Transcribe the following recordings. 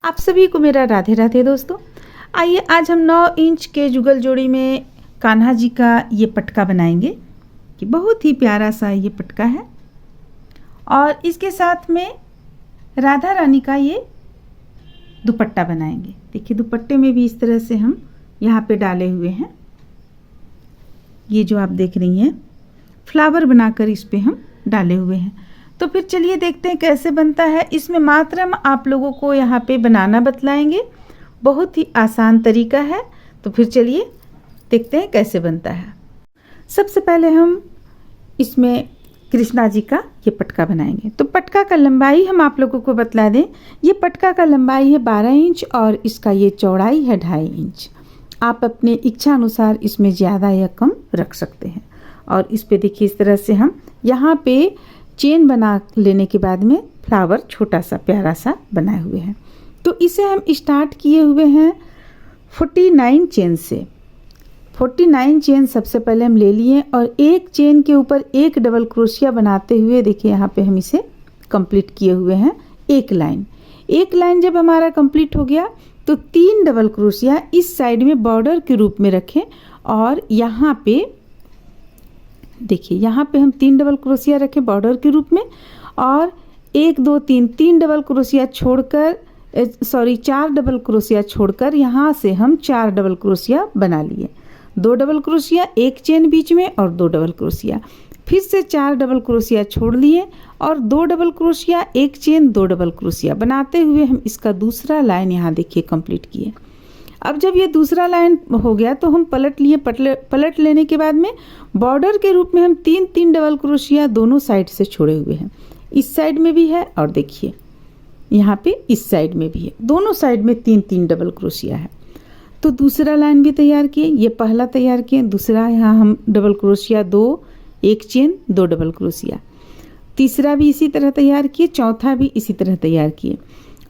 आप सभी को मेरा राधे राधे दोस्तों। आइए आज हम 9 इंच के जुगल जोड़ी में कान्हा जी का ये पटका बनाएंगे कि बहुत ही प्यारा सा ये पटका है। और इसके साथ में राधा रानी का ये दुपट्टा बनाएंगे। देखिए दुपट्टे में भी इस तरह से हम यहाँ पे डाले हुए हैं। ये जो आप देख रही हैं फ्लावर बनाकर इस पे हम डाले हुए हैं। तो फिर चलिए देखते हैं कैसे बनता है। इसमें मात्र हम आप लोगों को यहाँ पे बनाना बतलाएंगे। बहुत ही आसान तरीका है। तो फिर चलिए देखते हैं कैसे बनता है। सबसे पहले हम इसमें कृष्णा जी का ये पटका बनाएंगे। तो पटका का लंबाई हम आप लोगों को बतला दें। ये पटका का लंबाई है 12 इंच और इसका ये चौड़ाई है 2.5 इंच। आप अपने इच्छा अनुसार इसमें ज़्यादा या कम रख सकते हैं। और इस पे देखिए इस तरह से हम यहाँ पे चेन बना लेने के बाद में फ्लावर छोटा सा प्यारा सा बनाए हुए हैं। तो इसे हम स्टार्ट किए हुए हैं 49 चेन से। 49 चेन सबसे पहले हम ले लिए और एक चेन के ऊपर एक डबल क्रोशिया बनाते हुए देखिए यहाँ पे हम इसे कंप्लीट किए हुए हैं। एक लाइन जब हमारा कंप्लीट हो गया तो 3 डबल क्रोशिया इस साइड में बॉर्डर के रूप में रखें और यहाँ पे देखिए यहाँ पे हम 3 डबल क्रोशिया रखें बॉर्डर के रूप में और 1 2 3 डबल क्रोशिया छोड़कर 4 डबल क्रोशिया छोड़कर यहाँ से हम 4 डबल क्रोशिया बना लिए। 2 डबल क्रोशिया एक चेन बीच में और 2 डबल क्रोशिया, फिर से 4 डबल क्रोशिया छोड़ लिए और 2 डबल क्रोशिया एक चेन 2 डबल क्रोशिया बनाते हुए हम इसका दूसरा लाइन यहाँ देखिए कंप्लीट किए। अब जब ये दूसरा लाइन हो गया तो हम पलट लिए। पलट लेने के बाद में बॉर्डर के रूप में हम 3 डबल क्रोशिया दोनों साइड से छोड़े हुए हैं। इस साइड में भी है और देखिए यहाँ पे इस साइड में भी है। दोनों साइड में 3 डबल क्रोशिया है। तो दूसरा लाइन भी तैयार किए। ये पहला तैयार किए, दूसरा यहाँ हम डबल क्रोशिया 2 एक चेन 2 डबल क्रोशिया, तीसरा भी इसी तरह तैयार किए, चौथा भी इसी तरह तैयार किए।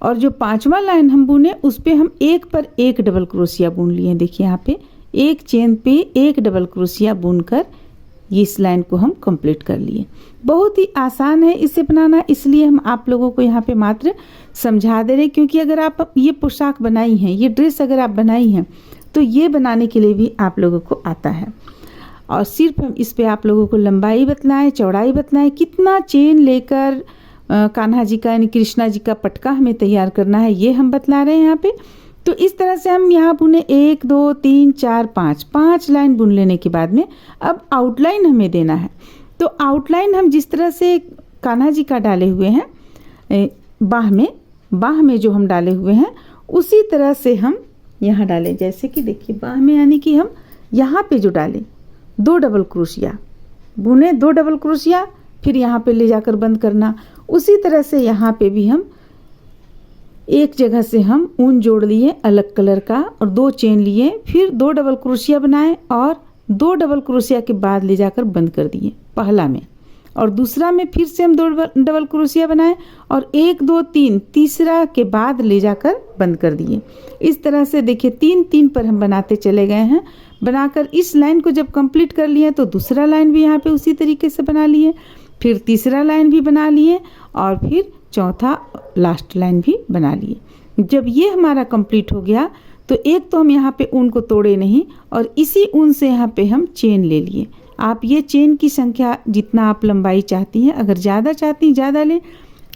और जो 5वां लाइन हम बुने उस पे हम एक पर एक डबल क्रोशिया बुन लिए। देखिए यहाँ पे एक चेन पे एक डबल क्रोशिया बुनकर इस लाइन को हम कंप्लीट कर लिए। बहुत ही आसान है इसे बनाना, इसलिए हम आप लोगों को यहाँ पे मात्र समझा दे रहे, क्योंकि अगर आप ये पोशाक बनाई हैं, ये ड्रेस अगर आप बनाई हैं तो ये बनाने के लिए भी आप लोगों को आता है। और सिर्फ हम इस पे आप लोगों को लंबाई बतलाएं, चौड़ाई बतलाएं, कितना चेन लेकर कान्हा जी का यानी कृष्णा जी का पटका हमें तैयार करना है, ये हम बतला रहे हैं यहाँ पे। तो इस तरह से हम यहाँ बुने 1 2 3 4 5 लाइन बुन लेने के बाद में अब आउटलाइन हमें देना है। तो आउटलाइन हम जिस तरह से कान्हा जी का डाले हुए हैं बाह में जो हम डाले हुए हैं उसी तरह से हम यहाँ डालें। जैसे कि देखिए बाह में यानी कि हम यहाँ पे जो डालें 2 डबल क्रोशिया बुने, 2 डबल क्रोशिया फिर यहाँ पे ले जाकर बंद करना। उसी तरह से यहाँ पे भी हम एक जगह से हम ऊन जोड़ लिए अलग कलर का और 2 चेन लिए, फिर 2 डबल क्रोशिया बनाए और 2 डबल क्रोशिया के बाद ले जाकर बंद कर दिए पहला में, और दूसरा में फिर से हम 2 डबल क्रोशिया बनाए और 1 2 3 तीसरा के बाद ले जाकर बंद कर दिए। इस तरह से देखिए 3 पर हम बनाते चले गए हैं। बनाकर इस लाइन को जब कंप्लीट कर लिए तो दूसरा लाइन भी यहाँ पे उसी तरीके से बना लिए, फिर तीसरा लाइन भी बना लिए और फिर चौथा लास्ट लाइन भी बना लिए। जब ये हमारा कंप्लीट हो गया तो एक तो हम यहाँ पे ऊन को तोड़े नहीं और इसी ऊन से यहाँ पे हम चेन ले लिए। आप ये चेन की संख्या जितना आप लंबाई चाहती हैं, अगर ज़्यादा चाहती हैं ज़्यादा लें,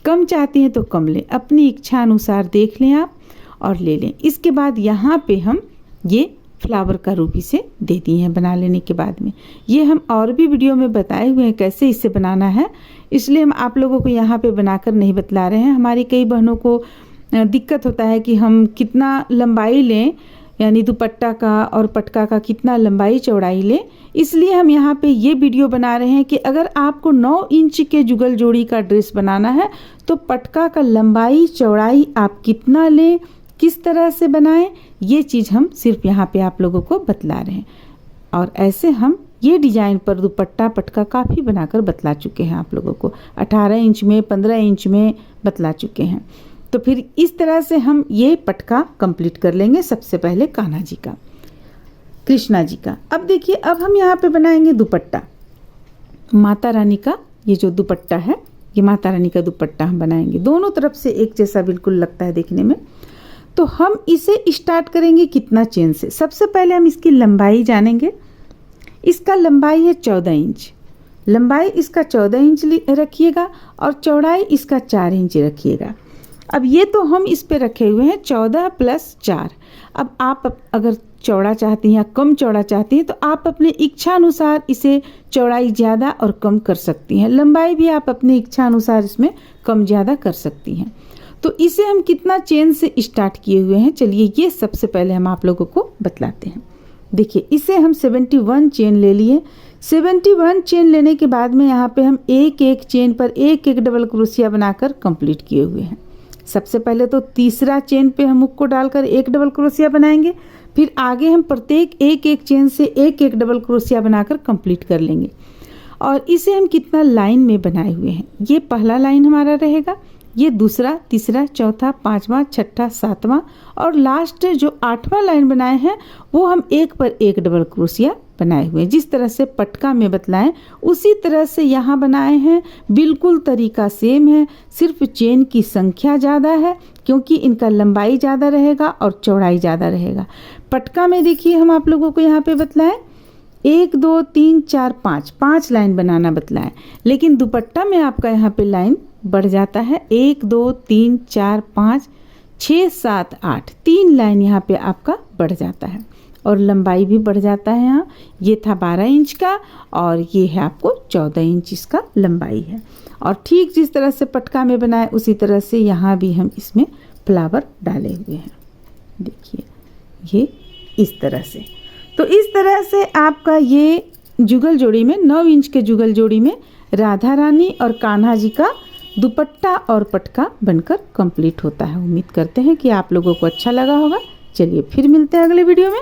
कम चाहती हैं तो कम लें, अपनी इच्छा अनुसार देख लें आप और ले लें। इसके बाद यहाँ पे हम ये फ्लावर का रूप इसे दे दिए हैं बना लेने के बाद में। ये हम और भी वीडियो में बताए हुए हैं कैसे इसे बनाना है, इसलिए हम आप लोगों को यहाँ पे बनाकर नहीं बतला रहे हैं। हमारी कई बहनों को दिक्कत होता है कि हम कितना लंबाई लें, यानी दुपट्टा का और पटका का कितना लंबाई चौड़ाई लें, इसलिए हम यहाँ पे ये वीडियो बना रहे हैं कि अगर आपको 9 इंच के जुगल जोड़ी का ड्रेस बनाना है तो पटका का लंबाई चौड़ाई आप कितना लें, किस तरह से बनाएं, ये चीज़ हम सिर्फ यहाँ पे आप लोगों को बतला रहे हैं। और ऐसे हम ये डिज़ाइन पर दुपट्टा पटका काफ़ी बनाकर बतला चुके हैं आप लोगों को, 18 इंच में 15 इंच में बतला चुके हैं। तो फिर इस तरह से हम ये पटका कंप्लीट कर लेंगे। सबसे पहले कान्हा जी का, कृष्णा जी का। अब देखिए अब हम यहाँ पे बनाएंगे दुपट्टा। माता रानी का ये जो दुपट्टा है, ये माता रानी का दुपट्टा हम बनाएंगे। दोनों तरफ से एक जैसा बिल्कुल लगता है देखने में। तो हम इसे स्टार्ट करेंगे कितना चेन से। सबसे पहले हम इसकी लंबाई जानेंगे। इसका लंबाई है 14 इंच, लंबाई इसका 14 इंच रखिएगा और चौड़ाई इसका 4 इंच रखिएगा। अब ये तो हम इस पे रखे हुए हैं 14 + 4। अब आप अगर चौड़ा चाहती हैं या कम चौड़ा चाहती हैं तो आप अपने इच्छा अनुसार इसे चौड़ाई ज़्यादा और कम कर सकती हैं। लंबाई भी आप अपनी इच्छा अनुसार इसमें कम ज़्यादा कर सकती हैं। तो इसे हम कितना चेन से स्टार्ट किए हुए हैं, चलिए ये सबसे पहले हम आप लोगों को बतलाते हैं। देखिए इसे हम 71 चेन ले लिए। 71 चेन लेने के बाद में यहाँ पे हम एक एक चेन पर एक एक डबल क्रोशिया बनाकर कंप्लीट किए हुए हैं। सबसे पहले तो तीसरा चेन पे हम हुक को डालकर एक डबल क्रोशिया बनाएंगे, फिर आगे हम प्रत्येक एक एक चेन से एक एक डबल क्रोशिया बनाकर कंप्लीट कर लेंगे। और इसे हम कितना लाइन में बनाए हुए हैं, ये पहला लाइन हमारा रहेगा, ये दूसरा, तीसरा, चौथा, पांचवा, छठा, सातवां और लास्ट जो 8वां लाइन बनाए हैं वो हम एक पर एक डबल क्रोशिया बनाए हुए हैं। जिस तरह से पटका में बतलाएं उसी तरह से यहाँ बनाए हैं। बिल्कुल तरीका सेम है, सिर्फ चेन की संख्या ज़्यादा है क्योंकि इनका लंबाई ज़्यादा रहेगा और चौड़ाई ज़्यादा रहेगा। पटका में देखिए हम आप लोगों को यहाँ पे बतलाएं 1 2 3 4 5 लाइन बनाना बतलाएं, लेकिन दुपट्टा में आपका यहाँ पे लाइन बढ़ जाता है 1 2 3 4 5 6 7 8 3 लाइन यहाँ पे आपका बढ़ जाता है और लंबाई भी बढ़ जाता है। यहाँ ये था 12 इंच का और ये है आपको 14 इंच इसका लंबाई है। और ठीक जिस तरह से पटका में बनाए उसी तरह से यहाँ भी हम इसमें फ्लावर डाले हुए हैं। देखिए ये इस तरह से। तो इस तरह से आपका ये जुगल जोड़ी में 9 इंच के जुगल जोड़ी में राधा रानी और कान्हा जी का दुपट्टा और पटका बनकर कंप्लीट होता है। उम्मीद करते हैं कि आप लोगों को अच्छा लगा होगा। चलिए फिर मिलते हैं अगले वीडियो में।